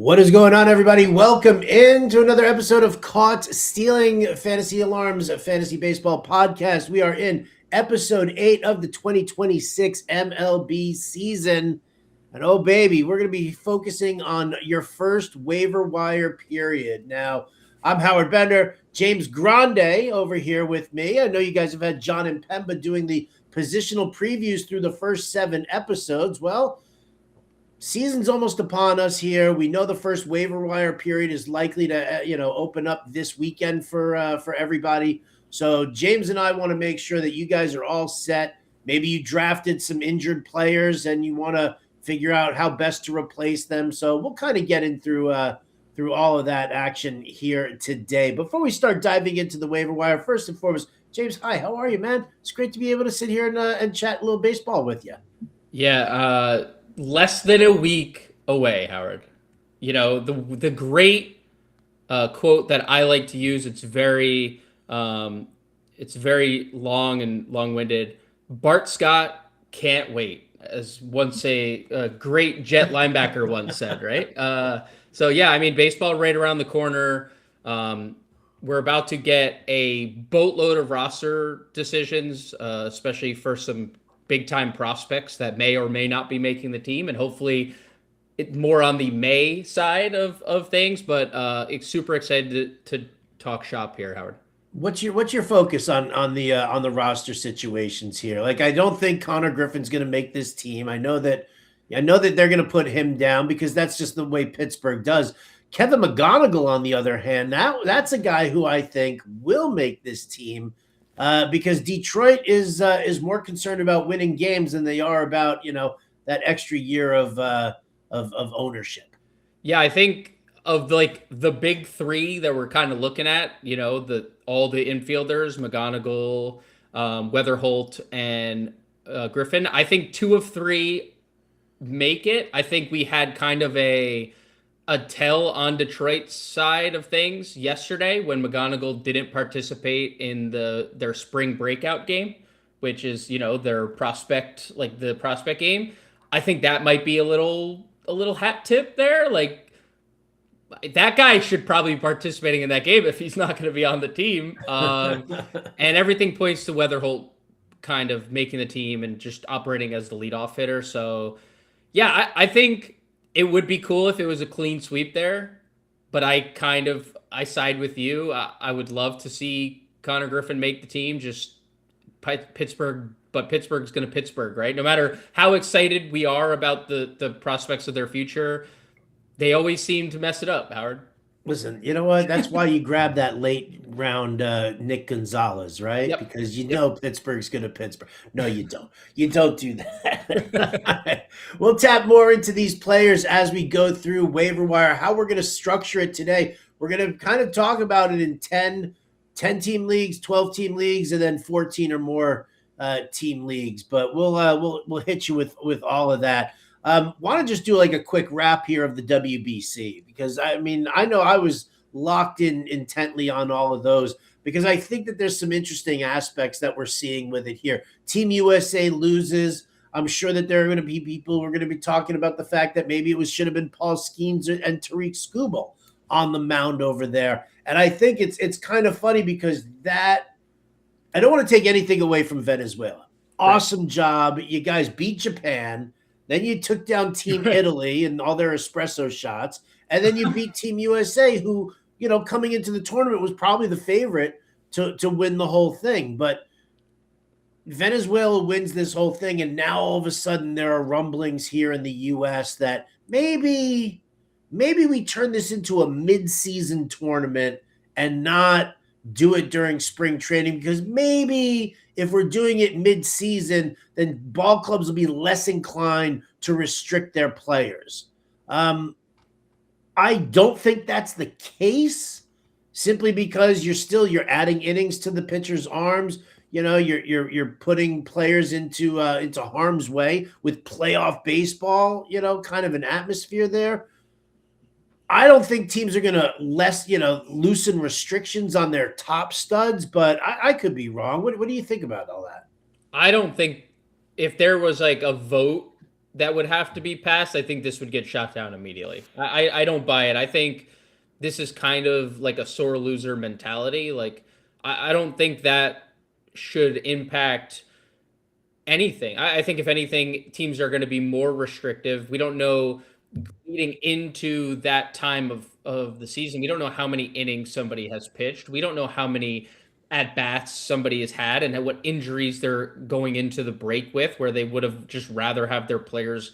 What is going on, everybody? Welcome into another episode of Caught Stealing Fantasy Alarms, a fantasy baseball podcast. We are in episode 8 of the 2026 MLB season. And oh, baby, we're going to be focusing on your first waiver wire period. Now, I'm Howard Bender, James Grande over here with me. I know you guys have had John and Pemba doing the positional previews through the first 7 episodes. Well, season's almost upon us here. We know the first waiver wire period is likely to, open up this weekend for everybody. So James and I want to make sure that you guys are all set. Maybe you drafted some injured players and you want to figure out how best to replace them. So we'll kind of get in through all of that action here today. Before we start diving into the waiver wire, first and foremost, James, hi, how are you, man? It's great to be able to sit here and chat a little baseball with you. Yeah, less than a week away, Howard. You know, the great quote that I like to use, it's very long and long-winded. Bart Scott can't wait, as once a great Jet linebacker once said, right? So yeah, I mean, baseball right around the corner. We're about to get a boatload of roster decisions, especially for some big-time prospects that may or may not be making the team, and hopefully more on the May side of things, but it's super excited to talk shop here, Howard. What's your focus on the roster situations here? Like, I don't think Connor Griffin's going to make this team. I know that they're going to put him down because that's just the way Pittsburgh does. Kevin McGonigal, on the other hand, that's a guy who I think will make this team. Because Detroit is more concerned about winning games than they are about that extra year of ownership. Yeah, I think of like the big three that we're kind of looking at, all the infielders, McGonigal, Weatherholt, and Griffin. I think 2 of 3 make it. I think we had kind of a tell on Detroit's side of things yesterday when McGonigal didn't participate in their spring breakout game, which is, their prospect game. I think that might be a little hat tip there. Like, that guy should probably be participating in that game if he's not going to be on the team. And everything points to Weatherholt kind of making the team and just operating as the leadoff hitter. So yeah, I think it would be cool if it was a clean sweep there, but I side with you. I would love to see Connor Griffin make the team, just Pittsburgh, but Pittsburgh's going to Pittsburgh, right? No matter how excited we are about the prospects of their future, they always seem to mess it up, Howard. Listen, you know what? That's why you grab that late round Nick Gonzalez, right? Yep. Because Pittsburgh's going to Pittsburgh. No, you don't. You don't do that. We'll tap more into these players as we go through waiver wire. How we're going to structure it today. We're going to kind of talk about it in 10-team leagues, 12-team leagues, and then 14 or more team leagues. But we'll hit you with all of that. Want to just do like a quick wrap here of the WBC, because I mean, I know I was locked in intently on all of those because I think that there's some interesting aspects that we're seeing with it here. Team USA loses. I'm sure that there are going to be people who are going to be talking about the fact that maybe should have been Paul Skeens and Tariq Skubal on the mound over there. And I think it's kind of funny because that I don't want to take anything away from Venezuela. Awesome job. You guys beat Japan. Then you took down Team Italy and all their espresso shots. And then you beat Team USA, who, coming into the tournament was probably the favorite to win the whole thing. But Venezuela wins this whole thing. And now all of a sudden there are rumblings here in the U.S. that maybe we turn this into a mid-season tournament and not do it during spring training, because maybe if we're doing it mid-season, then ball clubs will be less inclined to restrict their players. I don't think that's the case, simply because you're adding innings to the pitcher's arms. You're putting players into harm's way with playoff baseball. Kind of an atmosphere there. I don't think teams are going to loosen restrictions on their top studs, but I could be wrong. What do you think about all that? I don't think if there was like a vote that would have to be passed, I think this would get shot down immediately. I don't buy it. I think this is kind of like a sore loser mentality. Like I don't think that should impact anything. I think if anything, teams are going to be more restrictive. We don't know leading into that time of the season. We don't know how many innings somebody has pitched. We don't know how many at bats somebody has had and what injuries they're going into the break with, where they would have just rather have their players,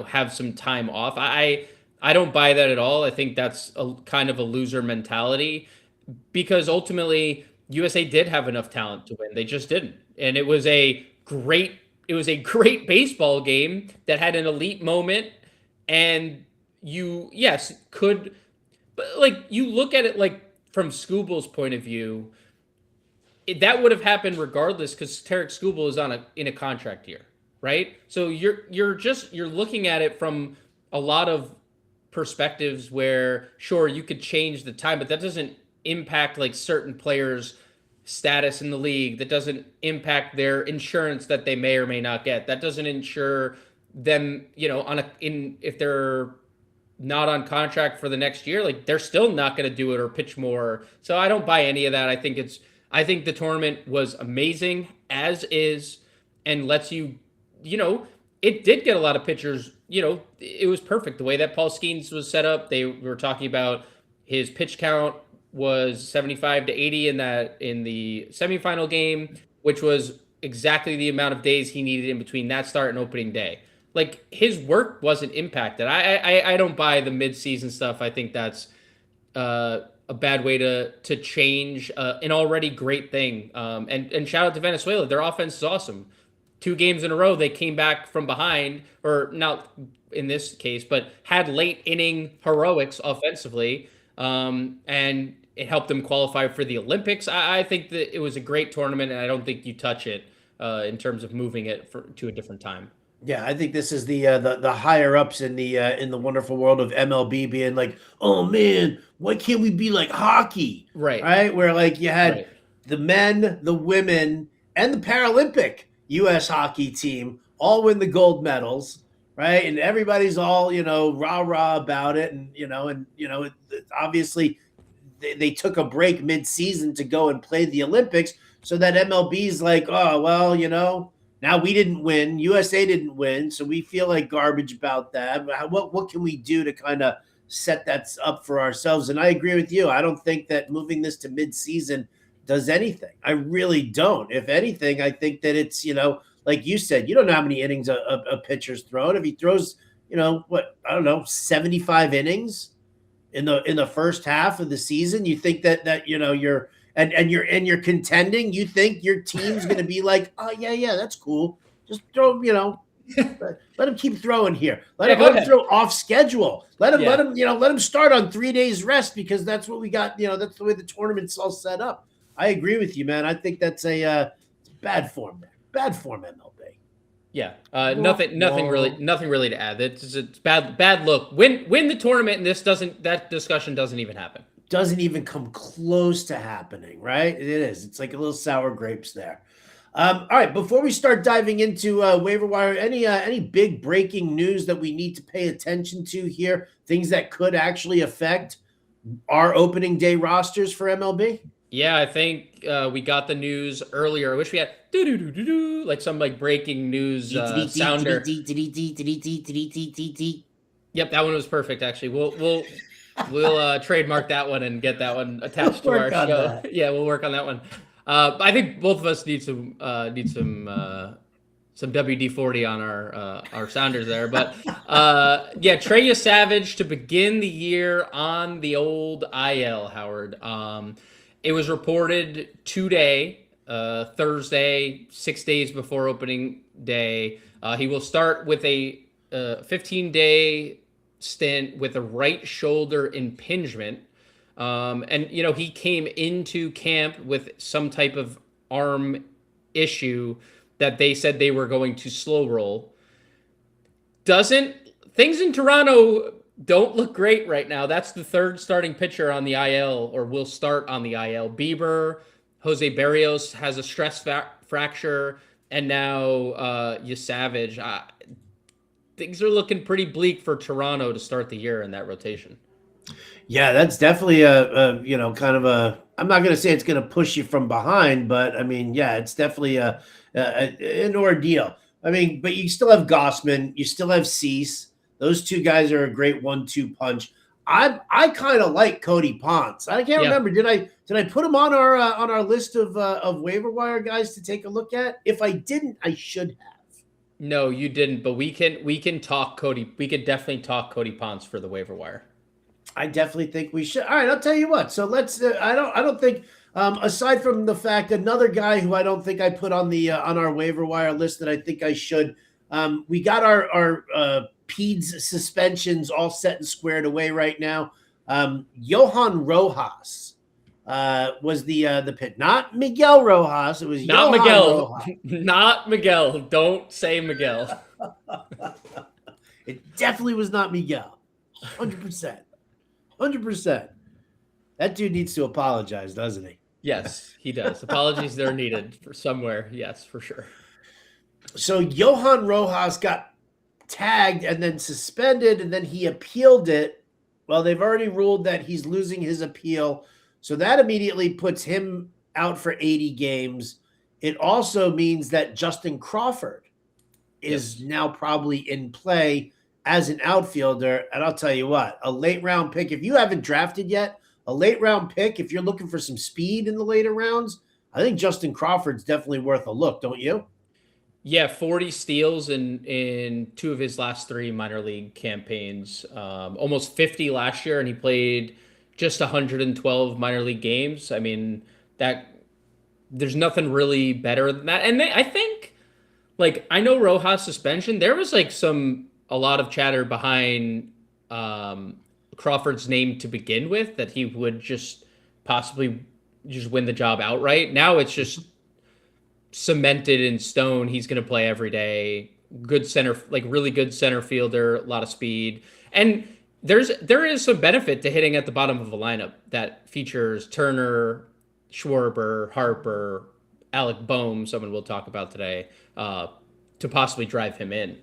have some time off. I don't buy that at all. I think that's a kind of a loser mentality because ultimately USA did have enough talent to win. They just didn't. And it was a great baseball game that had an elite moment and you yes could, but like you look at it like from Scooble's point of view, that would have happened regardless because Tarek Skubal is in a contract year, right? So you're looking at it from a lot of perspectives where sure you could change the time, but that doesn't impact like certain players' status in the league. That doesn't impact their insurance that they may or may not get. That doesn't insure them, if they're not on contract for the next year, like they're still not going to do it or pitch more. So I don't buy any of that. I think the tournament was amazing as is and lets it did get a lot of pitchers, it was perfect the way that Paul Skeens was set up. They were talking about his pitch count was 75 to 80 in the semifinal game, which was exactly the amount of days he needed in between that start and opening day. Like his work wasn't impacted. I don't buy the midseason stuff. I think that's a bad way to change an already great thing. And shout out to Venezuela. Their offense is awesome. 2 games in a row, they came back from behind, or not in this case, but had late inning heroics offensively. And it helped them qualify for the Olympics. I think that it was a great tournament, and I don't think you touch it in terms of moving it to a different time. Yeah, I think this is the higher ups in the wonderful world of MLB being like, oh man, why can't we be like hockey? Right. Right? Where like you had Right. the men, the women, and the Paralympic US hockey team all win the gold medals, right? And everybody's all, rah-rah about it. Obviously they took a break mid-season to go and play the Olympics. So that MLB's like, oh, well, now we didn't win. USA didn't win, so we feel like garbage about that. What can we do to kind of set that up for ourselves? And I agree with you. I don't think that moving this to mid-season does anything. I really don't. If anything, I think that it's, like you said, you don't know how many innings a pitcher's thrown. If he throws, I don't know, 75 innings in the first half of the season, you think that you're you're contending, you think your team's going to be like, oh yeah, that's cool. Just throw, let him keep throwing here. Let him throw off schedule. Let him start on 3 days rest because that's what we got. That's the way the tournament's all set up. I agree with you, man. I think that's it's bad form there. Bad form MLB. Yeah, nothing really to add. It's bad look. Win the tournament, and that discussion doesn't even happen. Doesn't even come close to happening, right? It is. It's like a little sour grapes there. All right, before we start diving into waiver wire, any big breaking news that we need to pay attention to here? Things that could actually affect our opening day rosters for MLB? Yeah, I think we got the news earlier. I wish we had like some like breaking news sounder. Yep, that one was perfect. Actually, we'll trademark that one and get that one attached to our show. Yeah, we'll work on that one. I think both of us need some WD-40 on our sounders there. But yeah, Trey Savage to begin the year on the old IL, Howard. It was reported today, Thursday, 6 days before opening day. He will start with a 15-day stint with a right shoulder impingement. And, he came into camp with some type of arm issue that they said they were going to slow roll. Things in Toronto don't look great right now. That's the third starting pitcher on the IL, or will start on the IL. Bieber, Jose Barrios has a stress fracture, and now Savage. things are looking pretty bleak for Toronto to start the year in that rotation. Yeah, that's definitely a kind of a. I'm not going to say it's going to push you from behind, but I mean, yeah, it's definitely an ordeal. I mean, but you still have Gossman, you still have Cease. Those two guys are a great 1-2 punch. I kind of like Cody Ponce. I can't Yeah. remember. Did I put him on our list of waiver wire guys to take a look at? If I didn't, I should have. No, you didn't, but we can talk Cody. We could definitely talk Cody Ponce for the waiver wire. I definitely think we should. All right, I'll tell you what. So let's. I don't think. Aside from the fact, another guy who I don't think I put on the on our waiver wire list that I think I should. We got our PEDS suspensions all set and squared away right now. Johan Rojas was the pit, not Miguel Rojas. It was Not Johan Miguel. Rojas. Not Miguel. Don't say Miguel. It definitely was not Miguel. 100%. 100%. That dude needs to apologize, doesn't he? Yes, he does. Apologies they're needed for somewhere. Yes, for sure. So Johan Rojas got tagged and then suspended, and then he appealed it. Well, they've already ruled that he's losing his appeal. So that immediately puts him out for 80 games. It also means that Justin Crawford is now probably in play as an outfielder. And I'll tell you what, a late round pick, if you haven't drafted yet, a late round pick, if you're looking for some speed in the later rounds, I think Justin Crawford's definitely worth a look, don't you? Yeah, 40 steals in two of his last three minor league campaigns. Almost 50 last year, and he played just 112 minor league games. I mean, that there's nothing really better than that. And I think, like, I know Rojas suspension. There was like a lot of chatter behind Crawford's name to begin with, that he would just possibly just win the job outright. Now it's just cemented in stone. He's going to play every day. Good center, like really good center fielder, a lot of speed. And there is some benefit to hitting at the bottom of a lineup that features Turner, Schwarber, Harper, Alec Boehm, someone we'll talk about today, to possibly drive him in.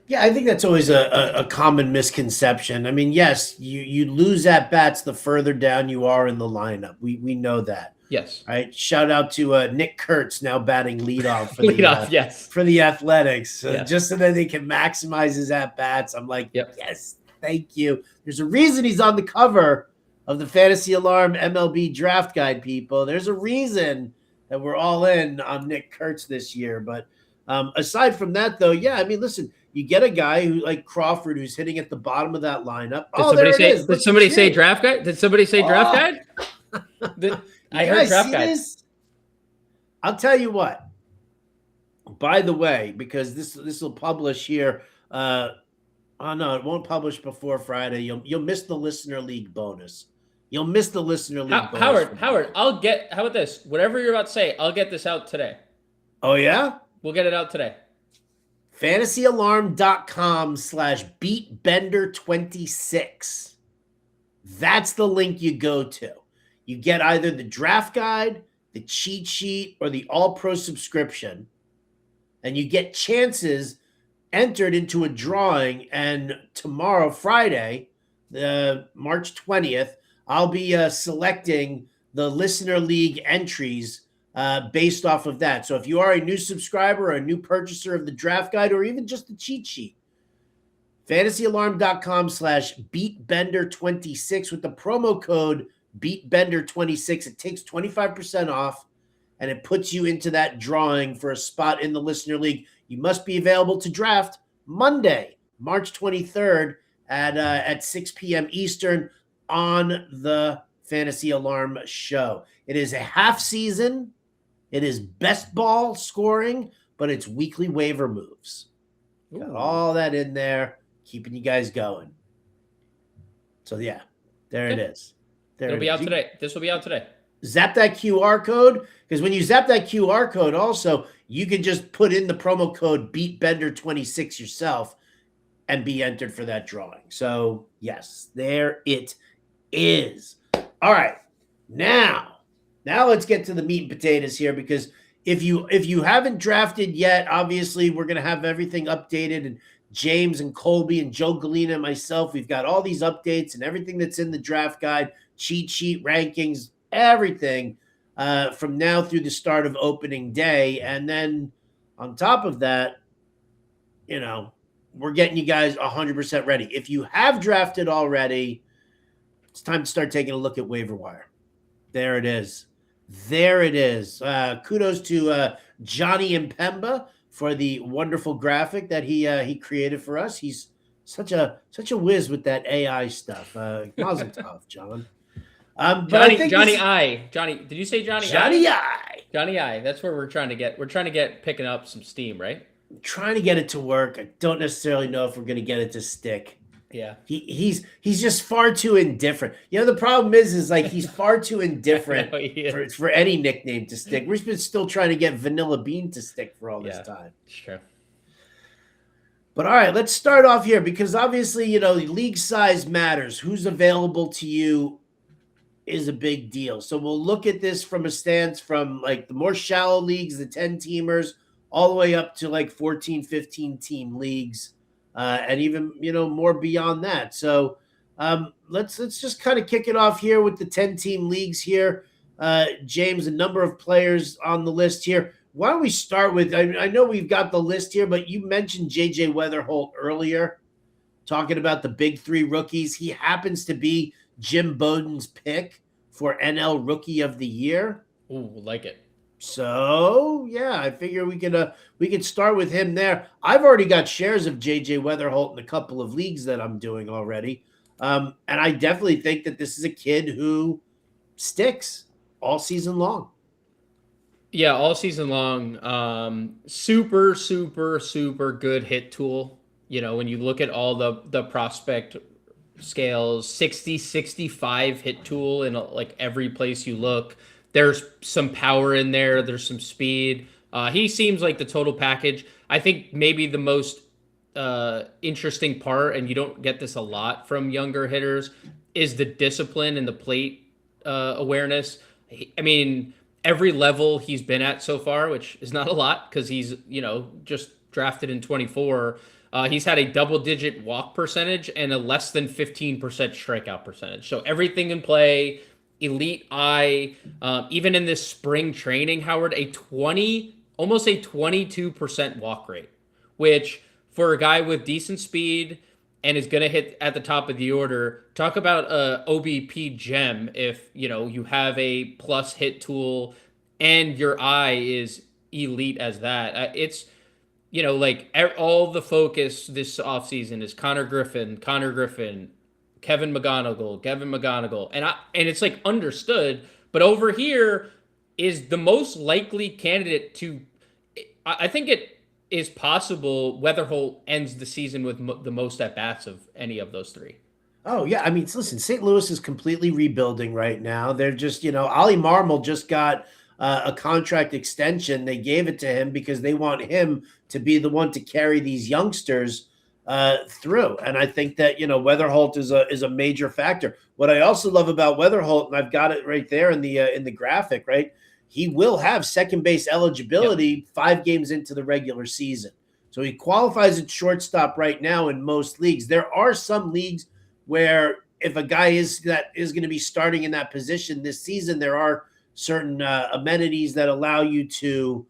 Yeah, I think that's always a common misconception. I mean, yes, you lose at bats the further down you are in the lineup. We know that. Yes. All right. Shout out to Nick Kurtz now batting leadoff for yes. for the Athletics, Yes. just so that they can maximize his at bats. I'm like, Yep. yes, thank you. There's a reason he's on the cover of the Fantasy Alarm MLB Draft Guide, people. There's a reason that we're all in on Nick Kurtz this year. But aside from that, though, yeah, I mean, listen, you get a guy who like Crawford who's hitting at the bottom of that lineup. Did somebody say draft guide? Did somebody say draft guide? I heard draft guide. I'll tell you what. By the way, because this will publish here. Oh no, it won't publish before Friday. You'll miss the listener league bonus. You'll miss the listener league bonus. Howard, how about this? Whatever you're about to say, I'll get this out today. Oh yeah? We'll get it out today. FantasyAlarm.com/beatbender26. That's the link you go to. You get either the draft guide, the cheat sheet, or the all-pro subscription, and you get chances entered into a drawing. And tomorrow, Friday, the March 20th, I'll be selecting the Listener League entries based off of that. So if you are a new subscriber or a new purchaser of the draft guide, or even just the cheat sheet, FantasyAlarm.com/beatbender26 with the promo code BeatBender26. It takes 25% off, and it puts you into that drawing for a spot in the Listener League. You must be available to draft Monday, March 23rd at 6 p.m. Eastern on the Fantasy Alarm show. It is a half season. It is best ball scoring, but it's weekly waiver moves. Got all that in there, keeping you guys going. So yeah, there it is. It'll be out today. This will be out today. Zap that QR code, because when you zap that QR code also, you can just put in the promo code BeatBender26 yourself and be entered for that drawing. So yes, there it is. All right. Now let's get to the meat and potatoes here, because if you haven't drafted yet, obviously we're going to have everything updated and James and Colby and Joe Galena and myself, we've got all these updates and everything that's in the draft guide, cheat sheet, rankings, everything from now through the start of opening day. And then on top of that, we're getting you guys 100% ready. If you have drafted already, it's time to start taking a look at waiver wire. There it is. There it is. Kudos to Johnny Impemba for the wonderful graphic that he created for us. He's such a whiz with that AI stuff. Mazel tov, John. Johnny, did you say Johnny I? Johnny I. That's where we're trying to get. We're trying to get picking up some steam, right? I'm trying to get it to work. I don't necessarily know if we're going to get it to stick. Yeah, he's just far too indifferent. The problem is like he's far too indifferent for any nickname to stick. We've been still trying to get Vanilla Bean to stick for all this time. Sure. But all right, let's start off here because obviously, league size matters. Who's available to you is a big deal. So we'll look at this from a stance from like the more shallow leagues, the 10-teamers, all the way up to like 14, 15 team leagues. And even, more beyond that. So let's just kind of kick it off here with the 10-team leagues here. James, a number of players on the list here. Why don't we start with, I know we've got the list here, but you mentioned J.J. Weatherholt earlier, talking about the big three rookies. He happens to be Jim Bowden's pick for NL Rookie of the Year. Ooh, like it. So yeah, I figure we could start with him there. I've already got shares of JJ Weatherholt in a couple of leagues that I'm doing already, and I definitely think that this is a kid who sticks all season long. Yeah, all season long. Super, super, super good hit tool. When you look at all the prospect scales, 60, 65 hit tool in like every place you look. There's some power in there. There's some speed. He seems like the total package. I think maybe the most interesting part, and you don't get this a lot from younger hitters, is the discipline and the plate awareness. I mean, every level he's been at so far, which is not a lot because he's, just drafted in 24, he's had a double-digit walk percentage and a less than 15% strikeout percentage. So everything in play, elite eye, even in this spring training, Howard, almost a 22% walk rate, which for a guy with decent speed and is going to hit at the top of the order, talk about a OBP gem. If you have a plus hit tool and your eye is elite as that, it's like all the focus this offseason is Connor Griffin, Kevin McGonigal, and it's like understood, but over here is the most likely candidate to. I think it is possible Weatherholt ends the season with the most at bats of any of those three. Oh yeah, I mean, listen, St. Louis is completely rebuilding right now. They're just, Ollie Marmol just got a contract extension. They gave it to him because they want him to be the one to carry these youngsters through. And I think that, Weatherholt is a major factor. What I also love about Weatherholt, and I've got it right there in the graphic, right? He will have second base eligibility 5 games into the regular season. So he qualifies at shortstop right now in most leagues. There are some leagues where if a guy is going to be starting in that position this season, there are certain amenities that allow you to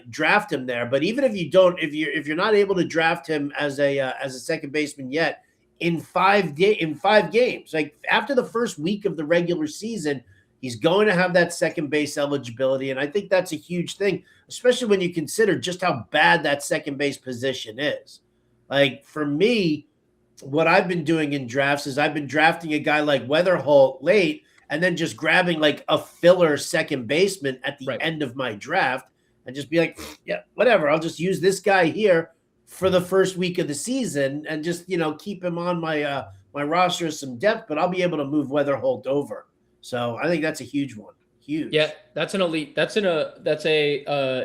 draft him there. But even if you don't, if you're not able to draft him as a second baseman yet, in 5 games, like after the first week of the regular season, he's going to have that second base eligibility. And I think that's a huge thing, especially when you consider just how bad that second base position is. Like for me, what I've been doing in drafts is I've been drafting a guy like Weatherholt late and then just grabbing like a filler second baseman at the end of my draft and just be like, yeah, whatever. I'll just use this guy here for the first week of the season and just, keep him on my my roster as some depth, but I'll be able to move Weatherholt over. So I think that's a huge one. Huge. Yeah, that's an elite. That's an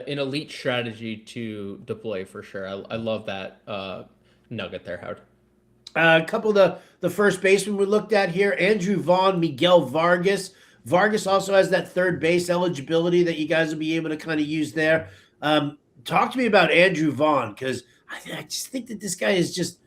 elite strategy to deploy for sure. I love that nugget there, Howard. A couple of the first basemen we looked at here: Andrew Vaughn, Miguel Vargas. Vargas also has that third base eligibility that you guys will be able to kind of use there. Talk to me about Andrew Vaughn, because I just think that this guy is just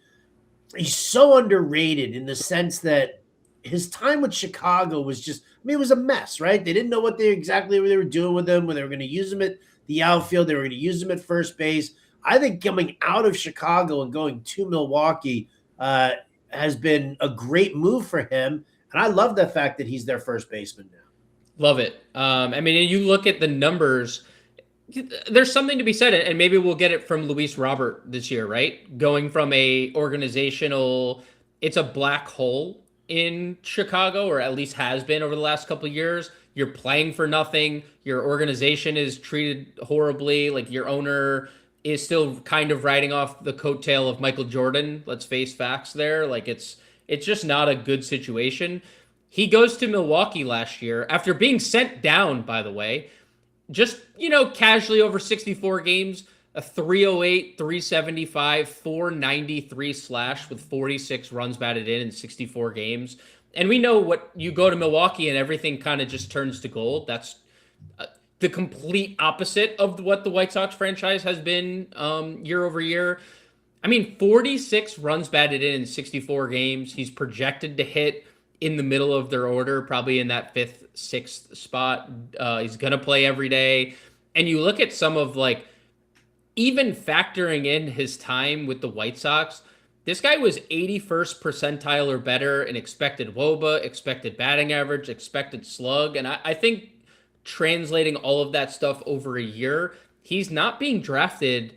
he's so underrated in the sense that his time with Chicago was just, I mean, it was a mess, right? They didn't know what they were doing with him, when they were going to use him at the outfield, they were going to use him at first base. I think coming out of Chicago and going to Milwaukee has been a great move for him. And I love the fact that he's their first baseman now. Love it. I mean, you look at the numbers, there's something to be said, and maybe we'll get it from Luis Robert this year, right? Going from a organizational, it's a black hole in Chicago, or at least has been over the last couple of years. You're playing for nothing. Your organization is treated horribly. Like, your owner is still kind of riding off the coattail of Michael Jordan. Let's face facts there. Like, it's just not a good situation. He goes to Milwaukee last year after being sent down, by the way, just, casually over 64 games, a 308, 375, 493 slash with 46 runs batted in 64 games. And we know what you go to Milwaukee and everything kind of just turns to gold. That's the complete opposite of what the White Sox franchise has been year over year. I mean, 46 runs batted in 64 games. He's projected to hit in the middle of their order, probably in that fifth, sixth spot. He's going to play every day. And you look at some of, like, even factoring in his time with the White Sox, this guy was 81st percentile or better in expected WOBA, expected batting average, expected slug. And I think translating all of that stuff over a year, he's not being drafted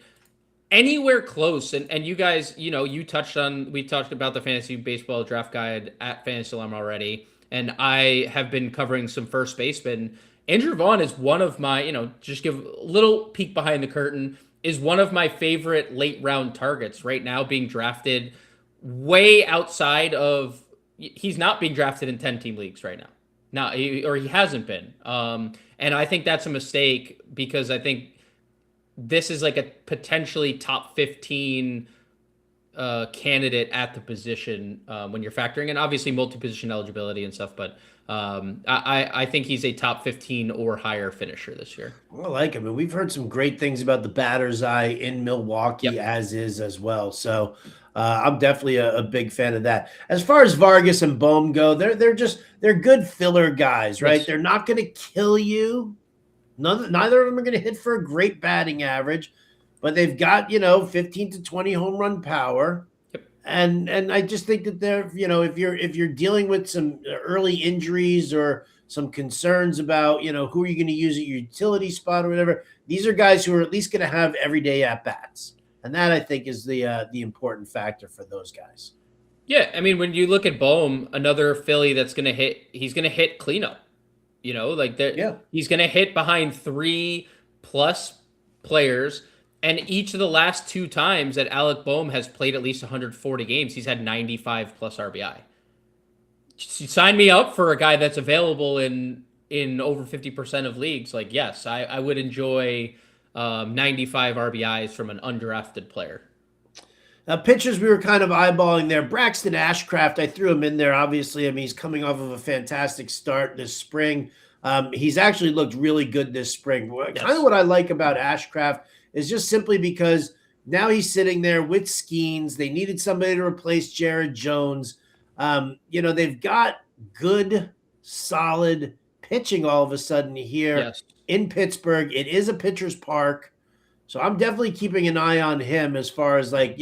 anywhere close. And you guys, we talked about the fantasy baseball draft guide at Fantasy Alarm already, and I have been covering some first basemen. Andrew Vaughn is one of my, just give a little peek behind the curtain, is one of my favorite late round targets right now, being drafted way outside of, he's not being drafted in 10-team leagues right now. Or he hasn't been. And I think that's a mistake, because I think this is like a potentially top 15 candidate at the position when you're factoring in, obviously, multi-position eligibility and stuff. But I think he's a top 15 or higher finisher this year. I like him. And we've heard some great things about the batter's eye in Milwaukee, Yep. as well. So I'm definitely a big fan of that. As far as Vargas and Bohm go, they're good filler guys, right? Yes. They're not going to kill you. Neither of them are going to hit for a great batting average, but they've got 15 to 20 home run power. Yep. And I just think that they're, if you're dealing with some early injuries or some concerns about, who are you going to use at your utility spot or whatever, these are guys who are at least going to have everyday at bats. And that, I think, is the important factor for those guys. Yeah, I mean, when you look at Bohm, another Philly that's going to hit, he's going to hit cleanup. He's going to hit behind 3+ players. And each of the last 2 times that Alec Bohm has played at least 140 games, he's had 95+ RBI. Sign me up for a guy that's available in over 50% of leagues. Like, yes, I would enjoy 95 RBIs from an undrafted player. Now, pitchers we were kind of eyeballing there. Braxton Ashcraft, I threw him in there, obviously. I mean, he's coming off of a fantastic start this spring. He's actually looked really good this spring. Yes. Kind of what I like about Ashcraft is just simply because now he's sitting there with Skeens. They needed somebody to replace Jared Jones. They've got good, solid pitching all of a sudden here in Pittsburgh. It is a pitcher's park. So I'm definitely keeping an eye on him as far as, like,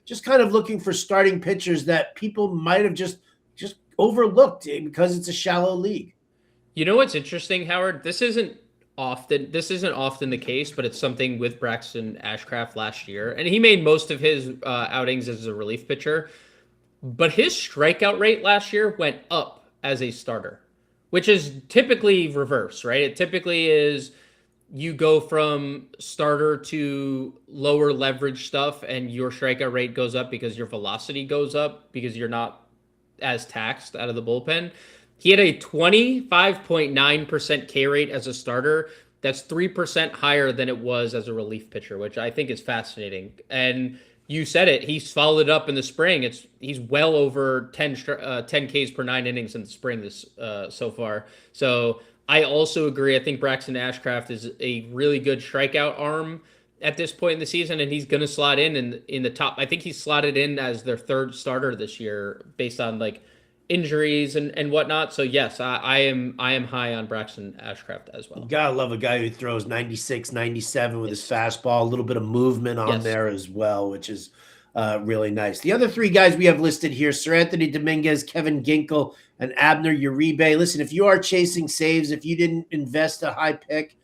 just kind of looking for starting pitchers that people might have just overlooked because it's a shallow league. You know what's interesting, Howard? This isn't often the case, but it's something with Braxton Ashcraft last year. And he made most of his outings as a relief pitcher. But his strikeout rate last year went up as a starter, which is typically reverse, right? It typically is you go from starter to lower leverage stuff and your strikeout rate goes up because your velocity goes up because you're not as taxed out of the bullpen. He had a 25.9% K rate as a starter. That's 3% higher than it was as a relief pitcher, which I think is fascinating. And you said it, he's followed up in the spring. He's well over 10 Ks per 9 innings in the spring this so far. So I also agree. I think Braxton Ashcraft is a really good strikeout arm. at this point in the season, and he's going to slot in the top. I think he's slotted in as their third starter this year based on like injuries and whatnot. So yes, I am high on Braxton Ashcraft as You well. gotta love a guy who throws 96, 97 with his Yes. fastball, a little bit of movement on Yes. there as well, which is really nice. The other three guys we have listed here, Sir Anthony Dominguez, Kevin Ginkel, and Abner Uribe. Listen, if you are chasing saves, if you didn't invest a high pick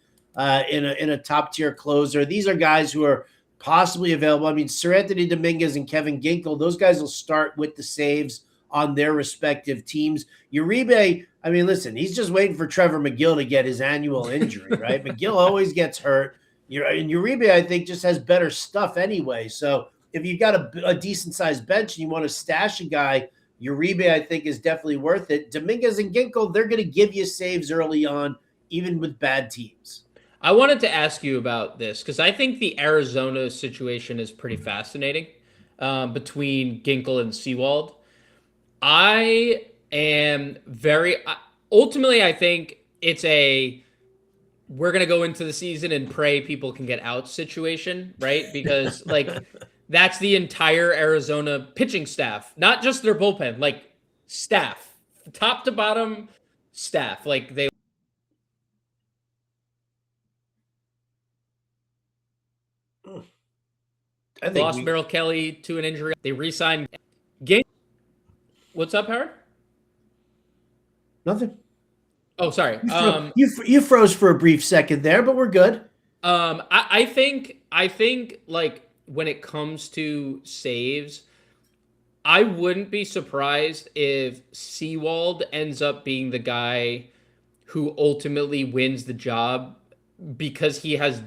in a top tier closer, these are guys who are possibly available. I mean, Sir Anthony Dominguez and Kevin Ginkel, those guys will start with the saves on their respective teams. Uribe, I mean, listen, he's just waiting for Trevor McGill to get his annual injury, right? McGill always gets hurt. And Uribe, I think, just has better stuff anyway. So if you've got a decent sized bench and you want to stash a guy, Uribe, I think, is definitely worth it. Dominguez and Ginkel, they're going to give you saves early on, even with bad teams. I wanted to ask you about this because I think the Arizona situation is pretty fascinating between Ginkel and Seawald. I am very ultimately. I think it's a we're gonna go into the season and pray people can get out situation, right? Because like that's the entire Arizona pitching staff, not just their bullpen, like staff, top to bottom staff. Like they I think lost Merrill Kelly to an injury. They re-signed Ging. What's up, Howard? nothing. Oh, sorry. You froze for a brief second there, but we're good. I think like when it comes to saves, I wouldn't be surprised if Seawald ends up being the guy who ultimately wins the job because he has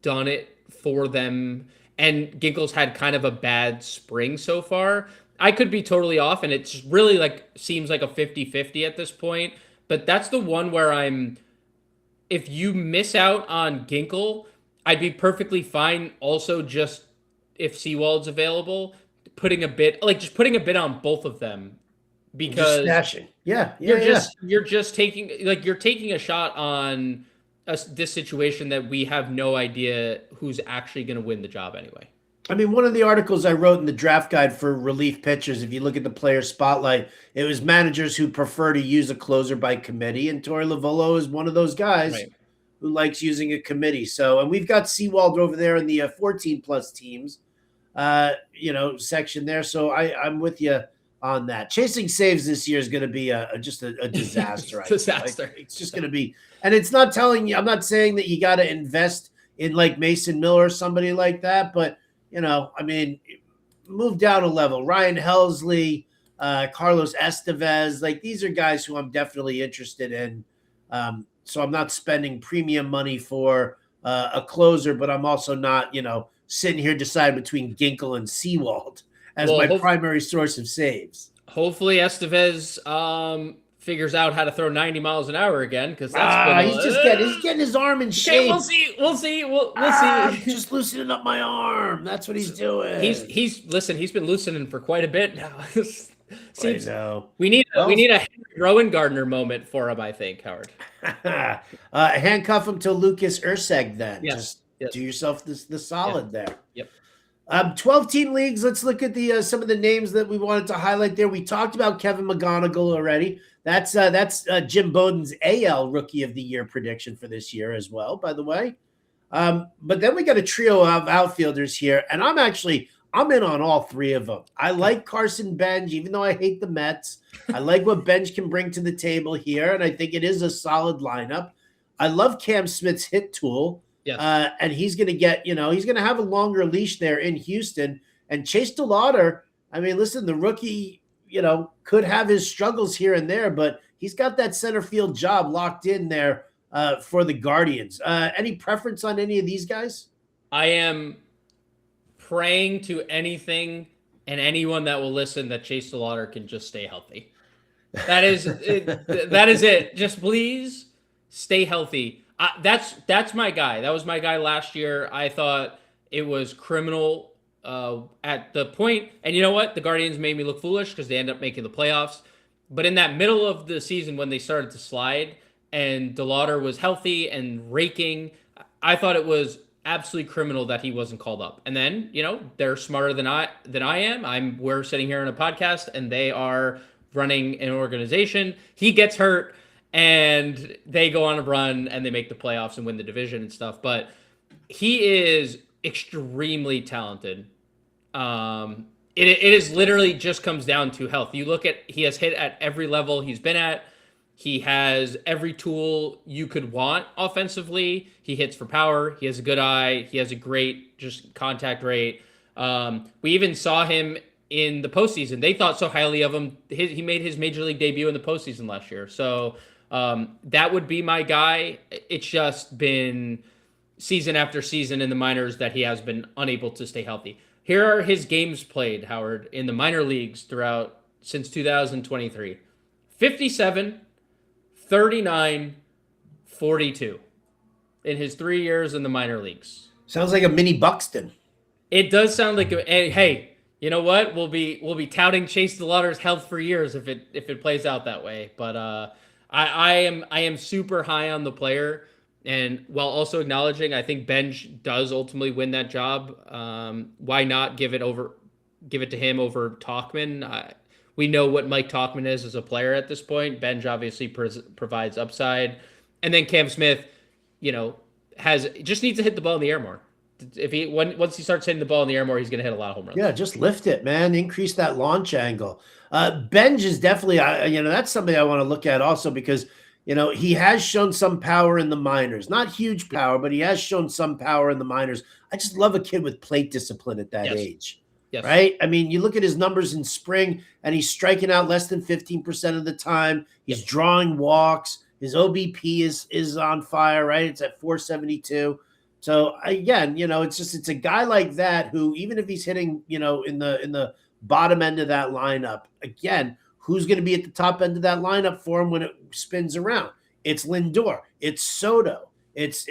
done it for them and Ginkle's had kind of a bad spring so far. I could be totally off and it's really like seems like a 50-50 at this point, but that's the one where if you miss out on Ginkle, I'd be perfectly fine also just if Seawald's available, just putting a bit on both of them because just stashing. Yeah, you're just taking a shot on this situation that we have no idea who's actually going to win the job anyway. I mean, one of the articles I wrote in the draft guide for relief pitchers, if you look at the player spotlight, it was managers who prefer to use a closer by committee, and Torey Lovullo is one of those guys who likes using a committee. So, and we've got Seawald over there in the 14 plus teams, section there. So I'm with you on that. Chasing saves this year is going to be just a disaster. Disaster. Like, it's just going to be, and it's not telling you. I'm not saying that you got to invest in like Mason Miller or somebody like that, but I mean, move down a level. Ryan Helsley, Carlos Estevez, like these are guys who I'm definitely interested in. So I'm not spending premium money for a closer, but I'm also not, sitting here deciding between Ginkel and Seawald as my primary source of saves. Hopefully Estevez figures out how to throw 90 miles an hour again because that's he's getting his arm in shape. We'll see. We'll see. Just loosening up my arm. That's what he's doing. He's been loosening for quite a bit now. I know. We need a Henry Rowan Gardner moment for him, I think, Howard. Handcuff him to Lucas Urseg then. Yes. Just do yourself the solid there. Yep. 12-team leagues. Let's look at the some of the names that we wanted to highlight there. We talked about Kevin McGonigal already. That's Jim Bowden's AL Rookie of the Year prediction for this year as well, by the way. But then we got a trio of outfielders here, and I'm in on all three of them. I like Carson Benj, even though I hate the Mets. I like what Benj can bring to the table here, and I think it is a solid lineup. I love Cam Smith's hit tool. Yes. And he's going to get, he's going to have a longer leash there in Houston. And Chase DeLauder, I mean, listen, the rookie, could have his struggles here and there, but he's got that center field job locked in there for the Guardians. Any preference on any of these guys? I am praying to anything and anyone that will listen that Chase DeLauder can just stay healthy. That is it. That is it. Just please stay healthy. That's my guy. That was my guy last year. I thought it was criminal at the point. And you know what? The Guardians made me look foolish because they ended up making the playoffs. But in that middle of the season when they started to slide and DeLauder was healthy and raking, I thought it was absolutely criminal that he wasn't called up. And then, they're smarter than I am. We're sitting here on a podcast and they are running an organization. He gets hurt and they go on a run and they make the playoffs and win the division and stuff. But he is extremely talented. It is literally just comes down to health. You look at, he has hit at every level he's been at. He has every tool you could want offensively. He hits for power. He has a good eye. He has a great just contact rate. We even saw him in the postseason. They thought so highly of him. He made his major league debut in the postseason last year. So that would be my guy. It's just been season after season in the minors that he has been unable to stay healthy. Here are his games played, Howard, in the minor leagues throughout since 2023. 57, 39, 42 in his 3 years in the minor leagues. Sounds like a mini Buxton. It does sound like hey, you know what? We'll be touting Chase DeLauder's health for years if it plays out that way. But I am super high on the player, and while also acknowledging I think Benj does ultimately win that job. Why not give it to him over Tauchman? We know what Mike Tauchman is as a player at this point. Benj obviously provides upside, and then Cam Smith, just needs to hit the ball in the air more. Once he starts hitting the ball in the air more, he's going to hit a lot of home runs. Yeah, just lift it, man. Increase that launch angle. Benj is definitely, that's something I want to look at also because, he has shown some power in the minors. Not huge power, but he has shown some power in the minors. I just love a kid with plate discipline at that age. Yes. Right? I mean, you look at his numbers in spring, and he's striking out less than 15% of the time. He's drawing walks. His OBP is on fire, right? It's at 472. So again, it's a guy like that who, even if he's hitting, in the bottom end of that lineup, again, who's going to be at the top end of that lineup for him when it spins around? It's Lindor, it's Soto, it's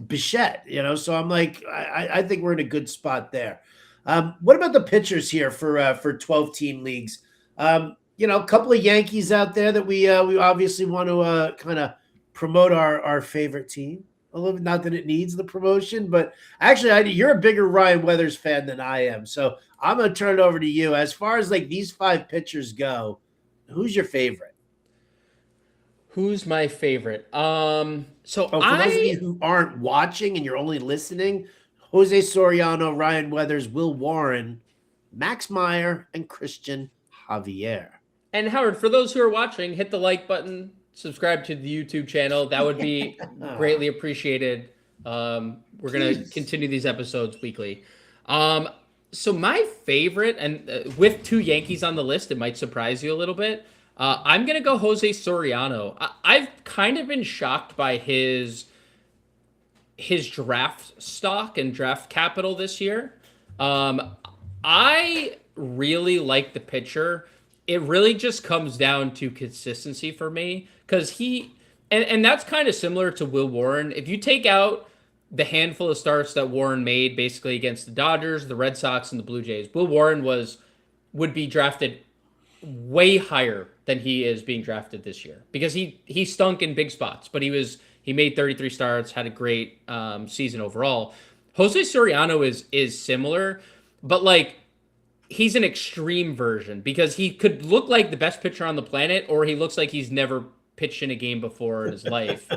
Bichette, So I'm like, I think we're in a good spot there. What about the pitchers here for 12-team leagues? A couple of Yankees out there that we obviously want to kind of promote our favorite team a little bit. Not that it needs the promotion, but actually, you're a bigger Ryan Weathers fan than I am. So I'm going to turn it over to you. As far as like these 5 pitchers go, who's your favorite? Who's my favorite? For those of you who aren't watching and you're only listening, Jose Soriano, Ryan Weathers, Will Warren, Max Meyer, and Christian Javier. And Howard, for those who are watching, hit the like button, subscribe to the YouTube channel. That would be greatly appreciated. We're going to continue these episodes weekly. So my favorite, and with 2 Yankees on the list, it might surprise you a little bit. I'm going to go Jose Soriano. I've kind of been shocked by his draft stock and draft capital this year. I really like the pitcher. It really just comes down to consistency for me because and that's kind of similar to Will Warren. If you take out the handful of starts that Warren made basically against the Dodgers, the Red Sox, and the Blue Jays, Will Warren would be drafted way higher than he is being drafted this year because he stunk in big spots, but he made 33 starts, had a great season overall. Jose Soriano is similar, but like he's an extreme version because he could look like the best pitcher on the planet, or he looks like he's never pitched in a game before in his life.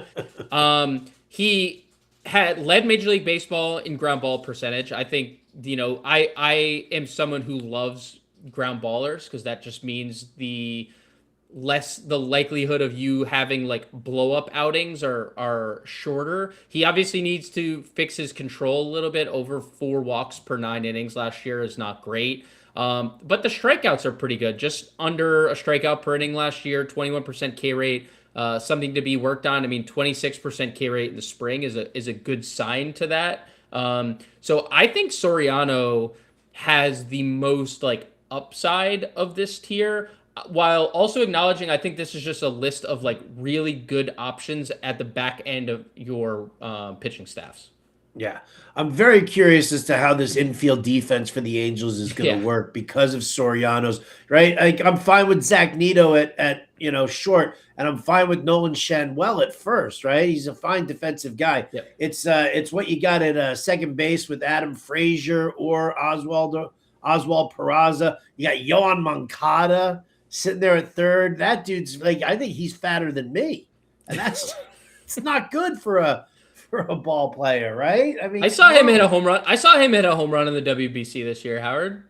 He had led Major League Baseball in ground ball percentage. I think, I am someone who loves ground ballers because that just means the likelihood of you having like blow up outings are shorter. He obviously needs to fix his control a little bit. Over 4 walks per 9 innings last year is not great. But the strikeouts are pretty good. Just under a strikeout per inning last year, 21% K rate, something to be worked on. I mean, 26% K rate in the spring is a good sign to that. So I think Soriano has the most like upside of this tier, while also acknowledging I think this is just a list of like really good options at the back end of your pitching staffs. Yeah, I'm very curious as to how this infield defense for the Angels is going to work because of Soriano's, right? Like, I'm fine with Zach Neto at short, and I'm fine with Nolan Shanwell at first, right? He's a fine defensive guy. Yep. It's what you got at second base with Adam Frazier or Oswald Peraza. You got Yohan Moncada sitting there at third. That dude's like, I think he's fatter than me, and that's it's not good for a ball player, right? I mean, I saw him hit a home run. I saw him hit a home run in the WBC this year, Howard.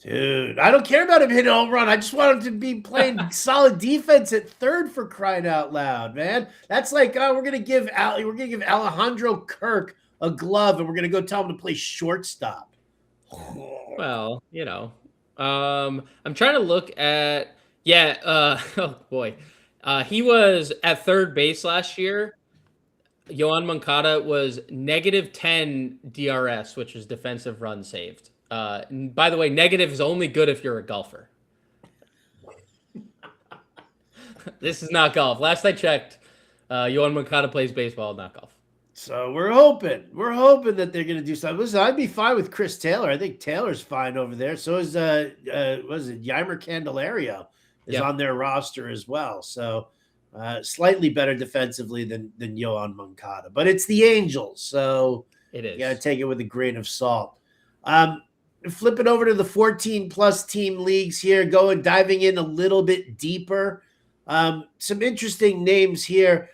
Dude, I don't care about him hitting a home run. I just want him to be playing solid defense at third, for crying out loud, man. That's like, oh, we're gonna give Alejandro Kirk a glove, and we're gonna go tell him to play shortstop. Well, I'm trying to look at oh boy. He was at third base last year. Yohan Moncada was -10 DRS, which is defensive run saved. By the way, negative is only good if you're a golfer. This is not golf. Last I checked, Yohan Moncada plays baseball, not golf. So we're hoping that they're going to do something. Listen, I'd be fine with Chris Taylor. I think Taylor's fine over there. So is was it Yeimer Candelario is on their roster as well. So slightly better defensively than Yohan Moncada, but it's the Angels, so it is. You got to take it with a grain of salt. Flipping over to the 14+ team leagues here, diving in a little bit deeper. Some interesting names here.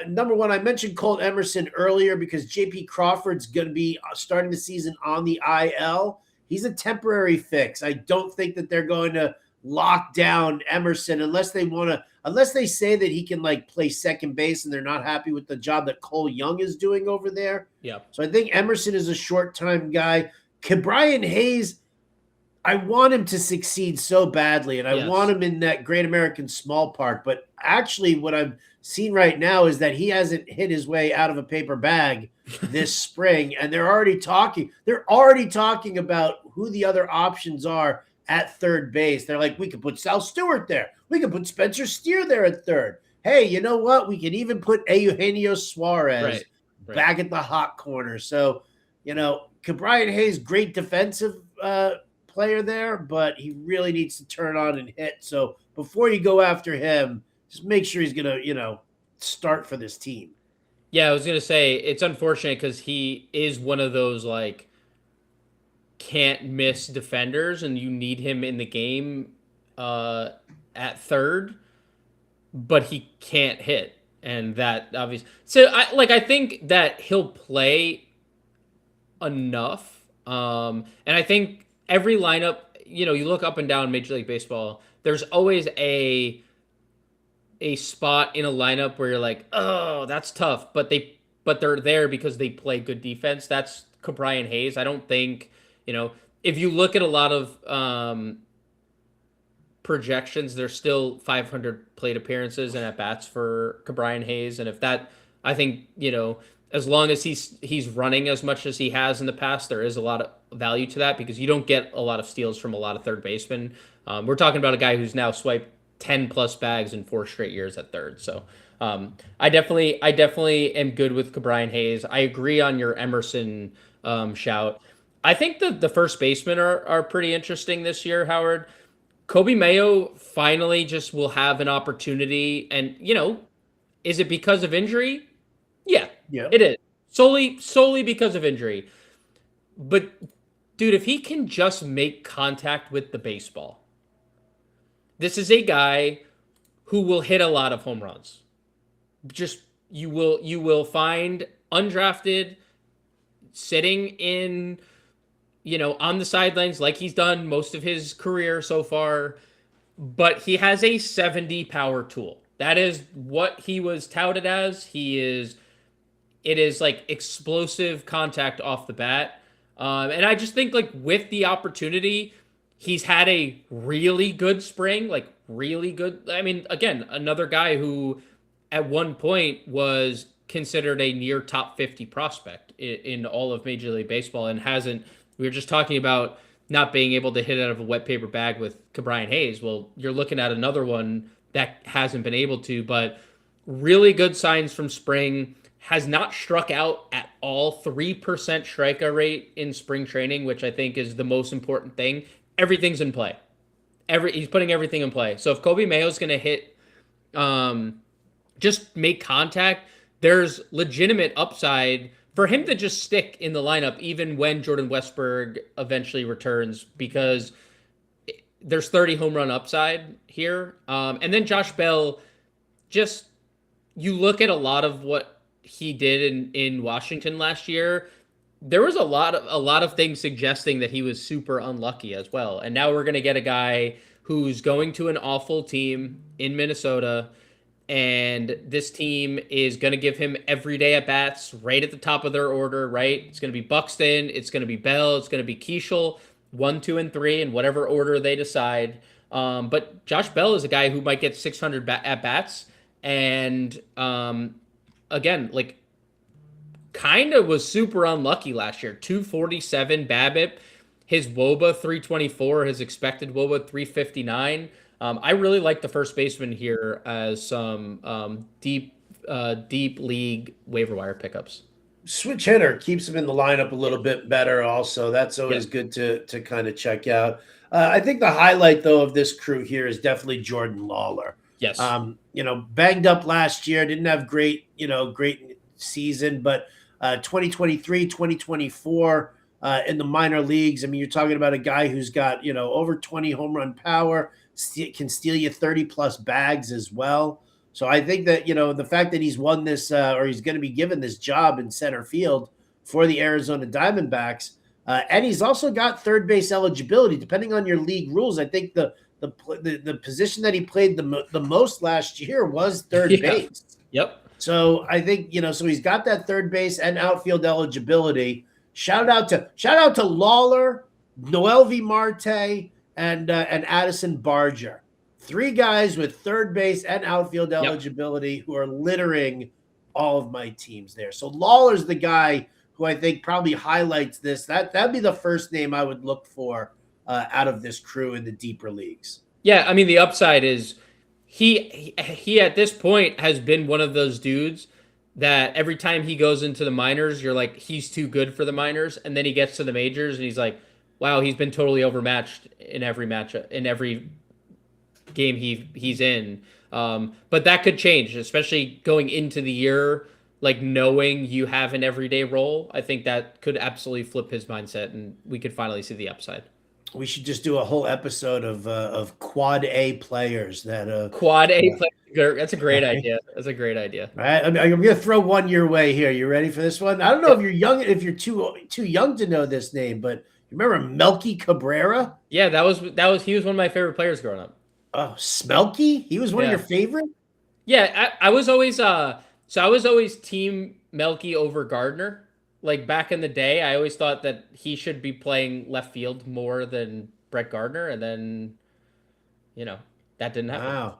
Number one, I mentioned Colt Emerson earlier because J.P. Crawford's going to be starting the season on the IL. He's a temporary fix. I don't think that they're going to lock down Emerson unless they say that he can like play second base and they're not happy with the job that Cole Young is doing over there. Yeah. So I think Emerson is a short-time guy. Brian Hayes, I want him to succeed so badly, and I want him in that Great American Small Park. But actually what I've seen right now is that he hasn't hit his way out of a paper bag this spring, and they're already talking about who the other options are at third base. They're like, we could put Sal Stewart there. We could put Spencer Steer there at third. Hey, you know what? We could even put Eugenio Suarez back at the hot corner. So, Brian Hayes, great defensive player there, but he really needs to turn on and hit. So before you go after him, just make sure he's going to, start for this team. Yeah, I was going to say, it's unfortunate because he is one of those, like, can't miss defenders, and you need him in the game at third, but he can't hit. And that obviously, so I think that he'll play enough. And I think every lineup, you look up and down Major League Baseball, there's always a spot in a lineup where you're like, oh, that's tough, but they're there because they play good defense. That's Brian Hayes. I don't think, if you look at a lot of projections, there's still 500 plate appearances and at bats for Brian Hayes, and if that, I think, as long as he's running as much as he has in the past, there is a lot of value to that because you don't get a lot of steals from a lot of third basemen. We're talking about a guy who's now swiped 10 plus bags in 4 straight years at third. So I definitely am good with Brian Hayes. I agree on your Emerson shout. I think the first basemen are pretty interesting this year, Howard. Kobe Mayo finally just will have an opportunity. And, is it because of injury? Yeah, it is. Solely because of injury. But, dude, if he can just make contact with the baseball, this is a guy who will hit a lot of home runs. Just, you will find undrafted sitting in, on the sidelines like he's done most of his career so far, but he has a 70 power tool. That is what he was touted as. It is like explosive contact off the bat. And I just think like with the opportunity, he's had a really good spring, like really good. I mean, again, another guy who at one point was considered a near top 50 prospect in all of Major League Baseball and hasn't. We were just talking about not being able to hit out of a wet paper bag with Brian Hayes. Well, you're looking at another one that hasn't been able to, but really good signs from spring. Has not struck out at all. 3% strikeout rate in spring training, which I think is the most important thing. Everything's in play. He's putting everything in play. So if Kobe Mayo's going to hit just make contact. There's legitimate upside for him to just stick in the lineup even when Jordan Westberg eventually returns, because there's 30 home run upside here. And then Josh Bell, just you look at a lot of what he did in Washington last year. There was a lot of things suggesting that he was super unlucky as well. And now we're gonna get a guy who's going to an awful team in Minnesota, and this team is going to give him everyday at bats right at the top of their order, right? It's going to be Buxton, it's going to be Bell, it's going to be Keishel, 1, 2, and 3 in whatever order they decide. But Josh Bell is a guy who might get 600 at bats, and again, like, kind of was super unlucky last year. 247 BABIP, his WOBA 324, his expected WOBA 359. I really like the first baseman here as some deep league waiver wire pickups. Switch hitter keeps him in the lineup a little bit better. Also, that's always good to kind of check out. I think the highlight though of this crew here is definitely Jordan Lawler. Yes. Banged up last year, didn't have great season, but 2023, 2024 in the minor leagues. I mean, you're talking about a guy who's got over 20 home run power, can steal you 30 plus bags as well. So I think that, the fact that he's won this or he's going to be given this job in center field for the Arizona Diamondbacks, and he's also got third base eligibility, depending on your league rules. I think the position that he played the most last year was third base. Yep. So I think, so he's got that third base and outfield eligibility. Shout out to Lawler, Noelvi Marte, and Addison Barger. 3 guys with third base and outfield eligibility who are littering all of my teams there. So Lawler's the guy who I think probably highlights this. That'd be the first name I would look for out of this crew in the deeper leagues. Yeah, I mean, the upside is he at this point has been one of those dudes that every time he goes into the minors, you're like, he's too good for the minors, and then he gets to the majors and he's like, wow, he's been totally overmatched in every match, in every game he's in. But that could change, especially going into the year, like knowing you have an everyday role. I think that could absolutely flip his mindset, and we could finally see the upside. We should just do a whole episode of quad A players that quad A players. That's a great idea. That's a great idea. All right, I'm going to throw one your way here. You ready for this one? I don't know if you're young, if you're too young to know this name, but you remember Melky Cabrera? Yeah, he was one of my favorite players growing up. Oh, Smelky? He was one of your favorite? Yeah, I was always team Melky over Gardner. Like back in the day, I always thought that he should be playing left field more than Brett Gardner, and then that didn't happen. Wow.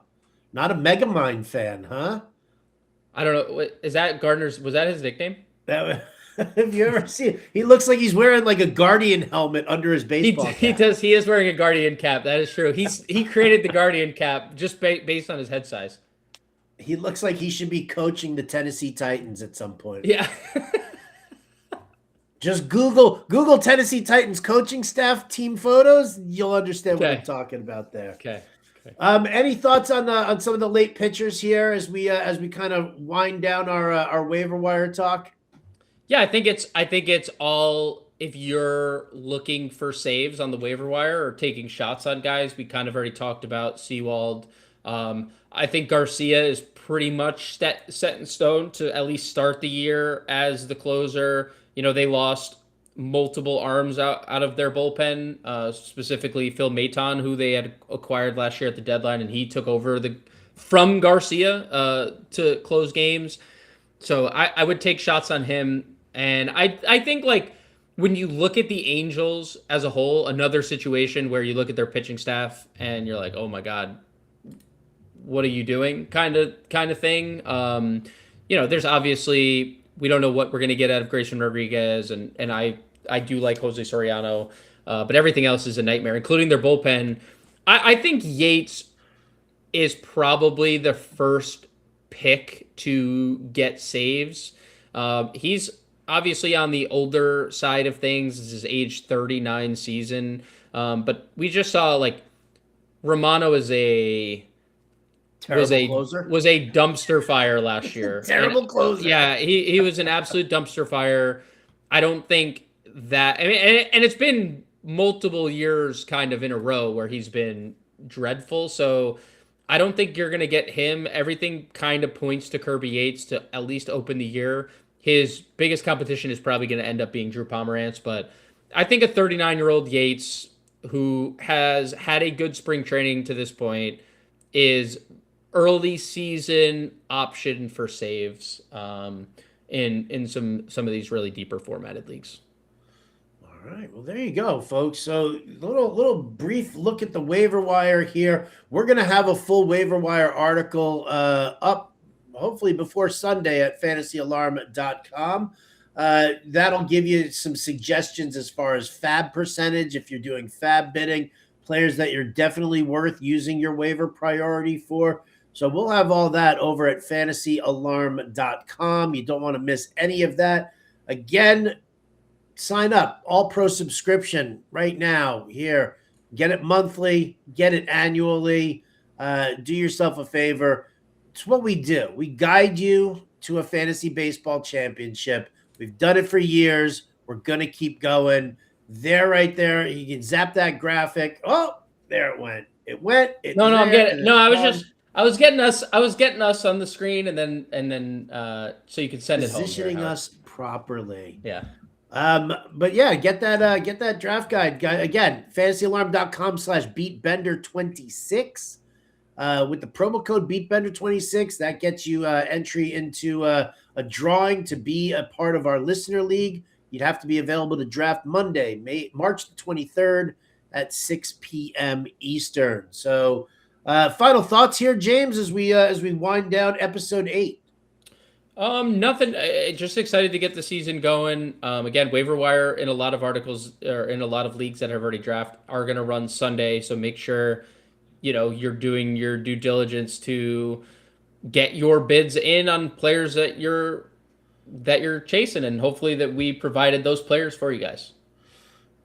Not a Megamind fan, huh? I don't know. Is that Gardner's? Was that his nickname? Have you ever seen? He looks like he's wearing like a Guardian helmet under his baseball cap. He does. He is wearing a Guardian cap. That is true. He created the Guardian cap just based on his head size. He looks like he should be coaching the Tennessee Titans at some point. Yeah. Just Google Tennessee Titans coaching staff team photos. You'll understand what I'm talking about there. Okay. Any thoughts on some of the late pitchers here as we kind of wind down our waiver wire talk? Yeah, I think it's all, if you're looking for saves on the waiver wire or taking shots on guys. We kind of already talked about Sewald. I think Garcia is pretty much set in stone to at least start the year as the closer. They lost multiple arms out of their bullpen, specifically Phil Maton, who they had acquired last year at the deadline, and he took over from Garcia to close games. So I would take shots on him. And I think, like, when you look at the Angels as a whole, another situation where you look at their pitching staff and you're like, oh my God, what are you doing? Kind of thing. There's obviously, we don't know what we're going to get out of Grayson Rodriguez, and I do like Jose Soriano, but everything else is a nightmare, including their bullpen. I think Yates is probably the first pick to get saves. He's obviously on the older side of things. This is age 39 season, but we just saw, like, Romano is Terrible closer. was a dumpster fire last year. Terrible closer. Yeah, he was an absolute dumpster fire. I don't think that. I mean, and it's been multiple years kind of in a row where he's been dreadful. So I don't think you're going to get him. Everything kind of points to Kirby Yates to at least open the year. His biggest competition is probably going to end up being Drew Pomerantz, but I think a 39-year-old Yates who has had a good spring training to this point is early season option for saves in some of these really deeper formatted leagues. All right. Well, there you go, folks. So little brief look at the waiver wire here. We're going to have a full waiver wire article up hopefully before Sunday at fantasyalarm.com. That'll give you some suggestions as far as fab percentage. If you're doing fab bidding, players that you're definitely worth using your waiver priority for. So we'll have all that over at fantasyalarm.com. You don't want to miss any of that. Again, sign up, all pro subscription right now here. Get it monthly, get it annually. Do yourself a favor. It's what we do. We guide you to a fantasy baseball championship. We've done it for years. We're going to keep going. There, right there. You can zap that graphic. Oh, there it went. It went. I'm getting. No, I was getting us on the screen, and then so you can send it home. Positioning us properly. Yeah. But yeah, get that draft guide. Again, fantasyalarm.com/beatbender26. With the promo code beatbender26, that gets you entry into a drawing to be a part of our listener league. You'd have to be available to draft Monday, March the 23rd at 6 p.m. Eastern. So, final thoughts here, James, as we wind down episode 8. Nothing. Just excited to get the season going. Again, waiver wire in a lot of articles or in a lot of leagues that have already drafted are going to run Sunday. So make sure you're doing your due diligence to get your bids in on players that you're chasing, and hopefully that we provided those players for you guys.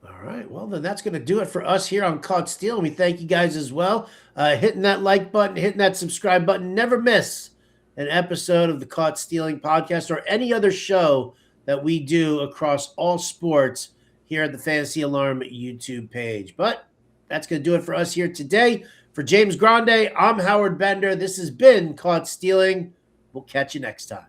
All right. Well, then that's going to do it for us here on Caught Stealing. We thank you guys as well. Hitting that like button, hitting that subscribe button. Never miss an episode of the Caught Stealing podcast or any other show that we do across all sports here at the Fantasy Alarm YouTube page. But that's going to do it for us here today. For James Grande, I'm Howard Bender. This has been Caught Stealing. We'll catch you next time.